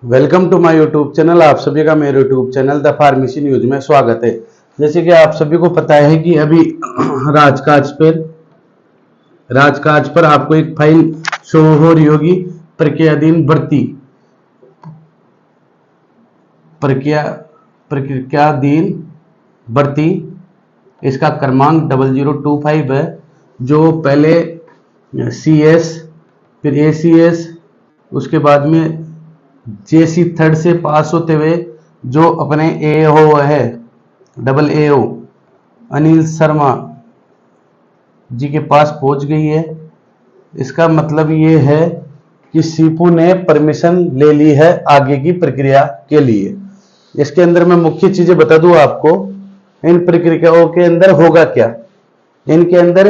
Welcome to my YouTube channel. आप सभी का मेरे YouTube channel the pharmacy news में स्वागत है। जैसे कि आप सभी को पता है कि अभी राजकाज पर आपको एक फाइल शो हो रही होगी, प्रक्रियाधीन भर्ती। इसका क्रमांक 0025 है। जो पहले CS फिर ACS उसके बाद में JC थर्ड से पास होते हुए जो अपने AO है AAO अनिल शर्मा जी के पास पहुंच गई है। इसका मतलब ये है कि सीपू ने परमिशन ले ली है आगे की प्रक्रिया के लिए। इसके अंदर मैं मुख्य चीजें बता दूं आपको। इन प्रक्रियाओं के अंदर होगा क्या, इनके अंदर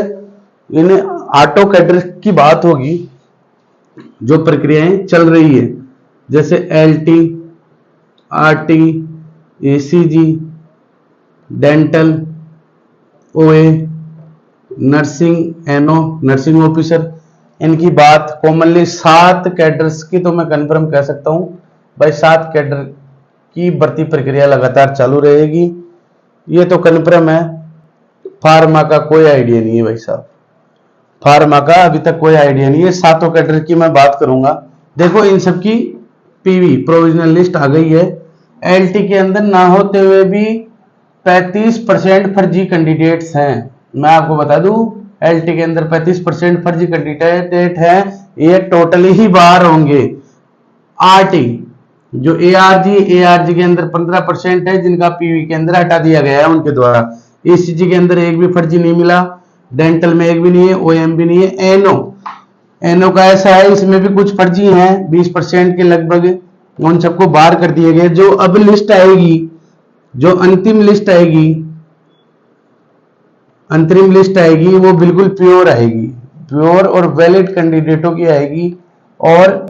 इन ऑटो कैडर की बात होगी जो प्रक्रियाएं चल रही है, जैसे LT, RT, ACG, dental, OA, nursing, NO, nursing officer. इनकी बात कॉमनली 7 कैडर्स की तो मैं कंफर्म कह सकता हूं भाई, 7 कैडर की भर्ती प्रक्रिया लगातार चालू रहेगी, ये तो कन्फर्म है। फार्मा का कोई आइडिया नहीं है भाई साहब, फार्मा का अभी तक कोई आइडिया नहीं है। 7 कैडर की मैं बात करूंगा। देखो इन सबकी PV प्रोविजनल लिस्ट आ गई है। LT के अंदर ना होते हुए भी 35% फर्जी कैंडिडेट्स हैं। मैं आपको बता दूं LT के अंदर 35% फर्जी कैंडिडेट हैं, ये टोटली ही बाहर होंगे। RT जो ARG के अंदर 15% है जिनका PV के अंदर हटा दिया गया है उनके द्वारा। ECG के अंदर एक भी फर्जी नहीं मिला, डेंटल में एक भी नहीं है, OM भी नहीं है। NO का ऐसा है, इसमें भी कुछ फर्जी हैं 20% के लगभग, उन सबको बाहर कर दिए गए। जो अब लिस्ट आएगी, जो अंतरिम लिस्ट आएगी वो बिल्कुल प्योर आएगी, प्योर और वैलिड कैंडिडेटों की आएगी। और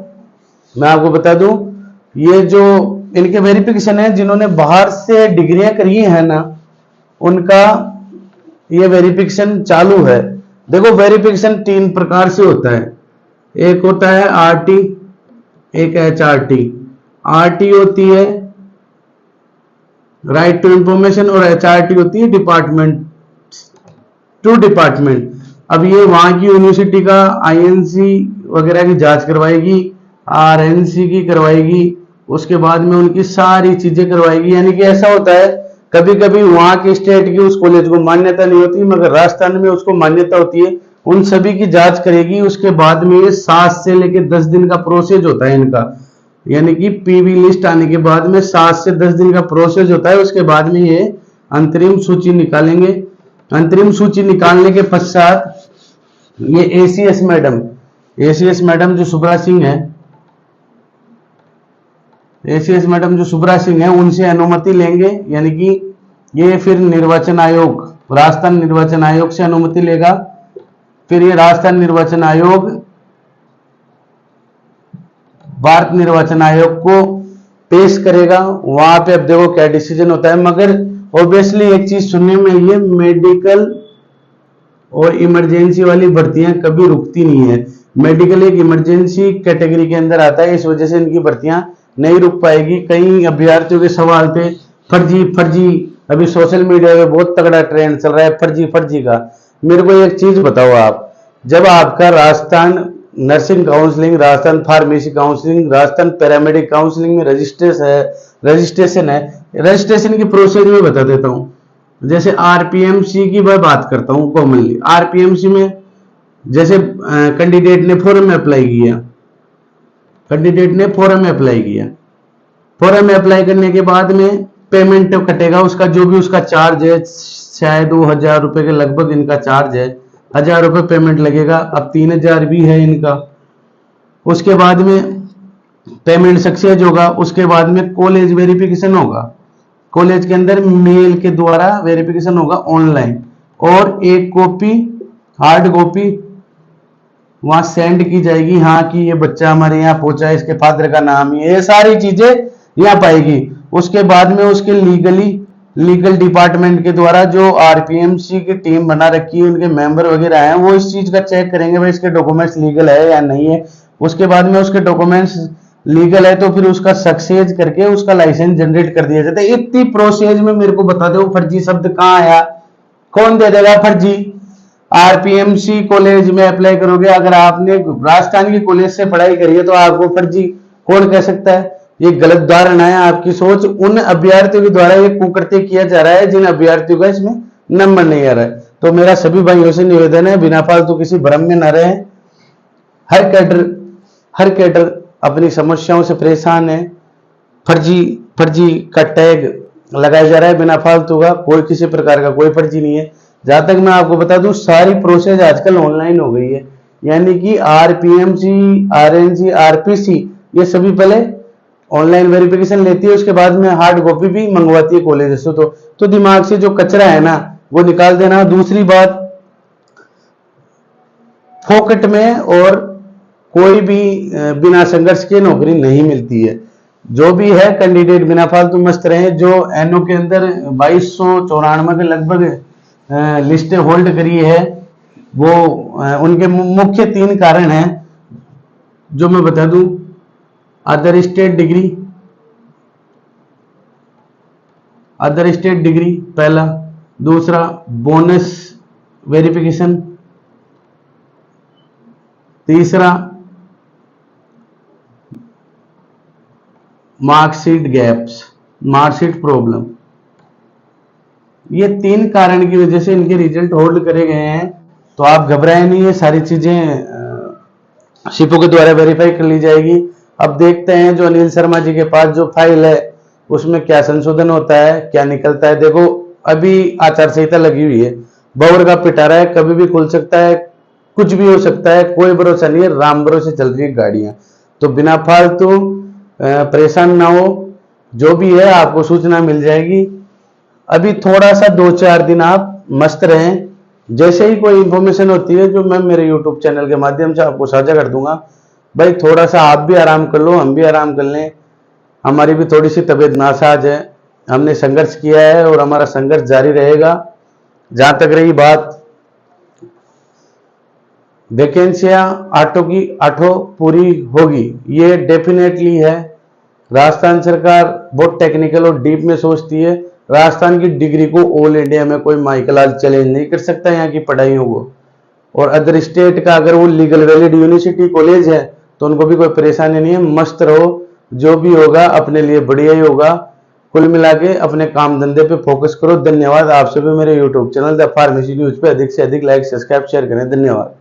मैं आपको बता दूं ये जो इनके वेरिफिकेशन है, जिन्होंने बाहर से डिग्रियां करी है ना, उनका ये वेरिफिकेशन चालू है। देखो वेरिफिकेशन 3 प्रकार से होता है। एक होता है RT, एक HRT। RT होती है राइट टू इंफॉर्मेशन और HRT होती है डिपार्टमेंट टू डिपार्टमेंट। अब ये वहां की यूनिवर्सिटी का INC वगैरह की जांच करवाएगी, RNC की करवाएगी, उसके बाद में उनकी सारी चीजें करवाएगी। यानी कि ऐसा होता है कभी कभी वहां के स्टेट की उस कॉलेज को मान्यता नहीं होती, मगर राजस्थान में उसको मान्यता होती है। उन सभी की जांच करेगी, उसके बाद में ये 7 से लेकर 10 दिन का प्रोसेस होता है इनका। यानी कि PV लिस्ट आने के बाद में 7 से 10 दिन का प्रोसेस होता है। उसके बाद में ये अंतरिम सूची निकालेंगे। अंतरिम सूची निकालने के पश्चात ये ACS मैडम जो सुब्रा सिंह है उनसे अनुमति लेंगे। यानी कि ये फिर निर्वाचन आयोग, राजस्थान निर्वाचन आयोग से अनुमति लेगा। फिर ये राजस्थान निर्वाचन आयोग भारत निर्वाचन आयोग को पेश करेगा। वहां पे अब देखो क्या डिसीजन होता है। मगर ऑब्वियसली एक चीज सुनने में, ये मेडिकल और इमरजेंसी वाली भर्तियां कभी रुकती नहीं है। मेडिकल एक इमरजेंसी कैटेगरी के अंदर आता है, इस वजह से इनकी भर्तियां नहीं रुक पाएगी। कई अभ्यर्थियों के सवाल थे फर्जी। अभी सोशल मीडिया पे बहुत तगड़ा ट्रेंड चल रहा है फर्जी का। मेरे को एक चीज बताओ, आप जब आपका Rajasthan nursing counselling, Rajasthan pharmacy counselling, Rajasthan paramedic counselling में रजिस्ट्रेशन की प्रोसेस में बता देता हूं। जैसे RPMC की मैं बात करता हूं कॉमनली। RPMC में जैसे कैंडिडेट ने फॉर्म में अप्लाई किया, फॉर्म में अप्लाई करने के बाद में पेमेंट कटेगा उसका, जो भी उसका चार्ज है, शायद 2000 रुपए के लगभग इनका चार्ज है। 1000 रुपए पेमेंट लगेगा। अब 3000 भी है इनका। उसके बाद में पेमेंट सक्सेस होगा। उसके बाद में कॉलेज वेरिफिकेशन होगा। कॉलेज के अंदर मेल के द्वारा वेरिफिकेशन होगा ऑनलाइन, और एक कॉपी हार्ड कॉपी वहां सेंड की जाएगी। हाँ कि ये बच्चा हमारे यहाँ पहुंचा है, इसके फादर का नाम, ये सारी चीजें यहाँ पाएगी। उसके बाद में उसके लीगल डिपार्टमेंट के द्वारा जो RPMC की टीम बना रखी है, उनके मेंबर वगैरह हैं, वो इस चीज का चेक करेंगे भाई इसके डॉक्यूमेंट्स लीगल है या नहीं है। उसके बाद में उसके डॉक्यूमेंट्स लीगल है तो फिर उसका सक्सेस करके उसका लाइसेंस जनरेट कर दिया जाता है। इतनी प्रोसेस में मेरे को बता दो फर्जी शब्द कहाँ आया, कौन दे देगा फर्जी? आरपीएमसी कॉलेज में अप्लाई करोगे, अगर आपने राजस्थान की कॉलेज से पढ़ाई करी है तो आपको फर्जी कौन कह सकता है? ये गलत धारणा है आपकी सोच। उन अभ्यर्थियों के द्वारा ये कुकृत्य किया जा रहा है जिन अभ्यर्थियों का इसमें नंबर नहीं आ रहा है। तो मेरा सभी भाइयों से निवेदन है, बिना फालतू किसी भ्रम में न रहे। हर कैडर अपनी समस्याओं से परेशान है। फर्जी का टैग लगाया जा रहा है बिना फालतू का, कोई किसी प्रकार का कोई फर्जी नहीं है। जहां तक मैं आपको बता दूं सारी प्रोसेस आजकल ऑनलाइन हो गई है, यानी कि आरपीएमसी, आरएनसी, आरपीसी ये सभी पहले ऑनलाइन वेरिफिकेशन लेती है, उसके बाद में हार्ड कॉपी भी मंगवाती है कॉलेज से। तो दिमाग से जो कचरा है ना वो निकाल देना। दूसरी बात, फोकट में और कोई भी बिना संघर्ष के नौकरी नहीं मिलती है। जो भी है कैंडिडेट बिना फालतू मस्त रहे। जो एनओ के अंदर 2294 के लगभग लिस्टें होल्ड करी है, वो उनके मुख्य 3 कारण हैं जो मैं बता दूं। अदर स्टेट डिग्री पहला, दूसरा बोनस वेरिफिकेशन, तीसरा मार्कशीट गैप्स, मार्कशीट प्रॉब्लम। ये 3 कारण की वजह से इनके रिजल्ट होल्ड करे गए हैं। तो आप घबराएं नहीं, ये सारी चीजें शिपो के द्वारा वेरीफाई कर ली जाएगी। अब देखते हैं जो अनिल शर्मा जी के पास जो फाइल है उसमें क्या संशोधन होता है, क्या निकलता है। देखो अभी आचार संहिता लगी हुई है, बवर का पिटारा है, कभी भी खुल सकता है, कुछ भी हो सकता है, कोई भरोसा नहीं है। राम भरोसे चल रही है गाड़ियां। तो बिना फालतू परेशान ना हो, जो भी है आपको सूचना मिल जाएगी। अभी थोड़ा सा 2-4 दिन आप मस्त रहें। जैसे ही कोई इंफॉर्मेशन होती है जो मैं मेरे यूट्यूब चैनल के माध्यम से आपको साझा कर दूंगा। भाई थोड़ा सा आप भी आराम कर लो, हम भी आराम कर लें। हमारी भी थोड़ी सी तबीयत नासाज है, हमने संघर्ष किया है और हमारा संघर्ष जारी रहेगा। जहां तक रही बात वैकेंसियां आठों पूरी होगी, ये डेफिनेटली है। राजस्थान सरकार बहुत टेक्निकल और डीप में सोचती है। राजस्थान की डिग्री को ऑल इंडिया में कोई माइकल चैलेंज नहीं कर सकता यहाँ की पढ़ाइयों को। और अदर स्टेट का अगर वो लीगल वैलिड यूनिवर्सिटी कॉलेज है तो उनको भी कोई परेशानी नहीं है। मस्त रहो, जो भी होगा अपने लिए बढ़िया ही होगा। कुल मिला के अपने काम धंधे पे फोकस करो। धन्यवाद। आप सभी मेरे YouTube channel the pharmacy news पे अधिक से अधिक लाइक, सब्सक्राइब, शेयर करें। धन्यवाद।